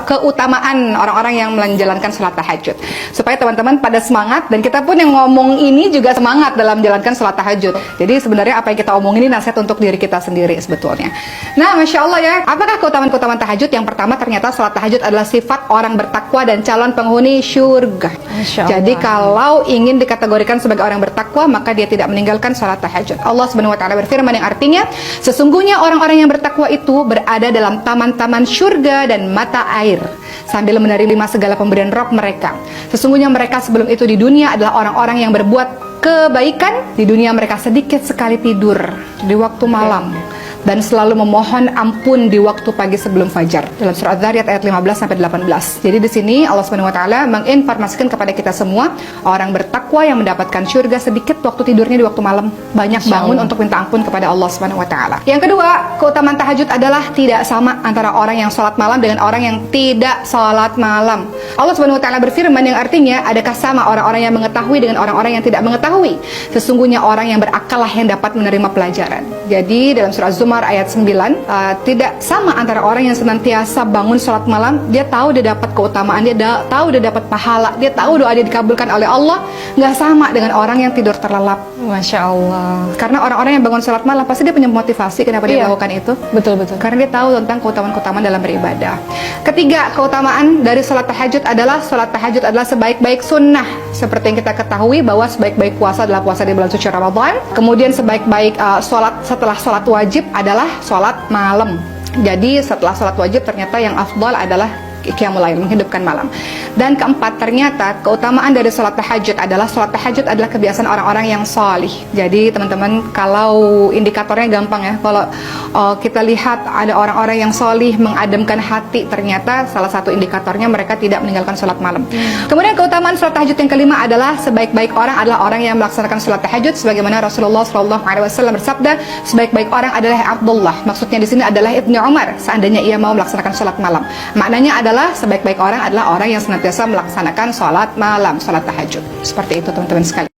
keutamaan orang-orang yang menjalankan sholat tahajud, supaya teman-teman pada semangat, dan kita pun yang ngomong ini juga semangat dalam menjalankan sholat tahajud. Jadi sebenarnya apa yang kita omongin ini nasihat untuk diri kita sendiri sebetulnya. Nah, Masya Allah ya, apakah keutamaan-keutamaan tahajud? Yang pertama, ternyata sholat tahajud adalah sifat orang bertakwa dan calon penghuni syurga. Jadi kalau ingin dikategorikan sebagai orang bertakwa, maka dia tidak meninggalkan sholat tahajud. Allah Subhanahu wa taala berfirman yang artinya, sesungguhnya orang-orang yang bertakwa itu berada dalam taman-taman syurga dan mata air, sambil menerima segala pemberian Rabb mereka. Sesungguhnya mereka sebelum itu di dunia adalah orang-orang yang berbuat kebaikan. Di dunia mereka sedikit sekali tidur di waktu malam dan selalu memohon ampun di waktu pagi sebelum fajar. Dalam surah Az-Zariyat ayat 15 sampai 18. Jadi di sini Allah Subhanahu wa taala menginformasikan kepada kita semua, orang bertakwa yang mendapatkan syurga sedikit waktu tidurnya di waktu malam, banyak bangun untuk minta ampun kepada Allah Subhanahu wa taala. Yang kedua, keutamaan tahajud adalah tidak sama antara orang yang sholat malam dengan orang yang tidak sholat malam. Allah Subhanahu wa taala berfirman yang artinya, adakah sama orang-orang yang mengetahui dengan orang-orang yang tidak mengetahui? Sesungguhnya orang yang berakal lah yang dapat menerima pelajaran. Jadi dalam surah Az-Zumar ayat 9, tidak sama antara orang yang senantiasa bangun sholat malam, dia tahu dia dapat keutamaan, dia tahu dia dapat pahala, dia tahu doa dia dikabulkan oleh Allah, nggak sama dengan orang yang tidur terlelap. Masya Allah. Karena orang-orang yang bangun sholat malam pasti dia punya motivasi kenapa dia melakukan itu. Betul-betul. Karena dia tahu tentang keutamaan-keutamaan dalam beribadah. Ketiga, keutamaan dari sholat tahajud adalah sebaik-baik sunnah. Seperti yang kita ketahui bahwa sebaik-baik puasa adalah puasa di bulan suci Ramadan. Kemudian sebaik-baik sholat setelah sholat wajib adalah sholat malam. Jadi setelah sholat wajib ternyata yang afdal adalah qiyamul lail, menghidupkan malam. Dan keempat, ternyata keutamaan dari sholat tahajud adalah kebiasaan orang-orang yang salih. Jadi teman-teman, kalau indikatornya gampang ya, kalau kita lihat ada orang-orang yang salih mengademkan hati, ternyata salah satu indikatornya mereka tidak meninggalkan sholat malam. Kemudian keutamaan sholat tahajud yang kelima adalah sebaik-baik orang adalah orang yang melaksanakan sholat tahajud, sebagaimana Rasulullah SAW bersabda, sebaik-baik orang adalah Abdullah. Maksudnya di sini adalah Ibnu Umar, seandainya ia mau melaksanakan sholat malam. Maknanya adalah sebaik-baik orang adalah orang yang senantiasa melaksanakan sholat malam, sholat tahajud. Seperti itu teman-teman sekalian.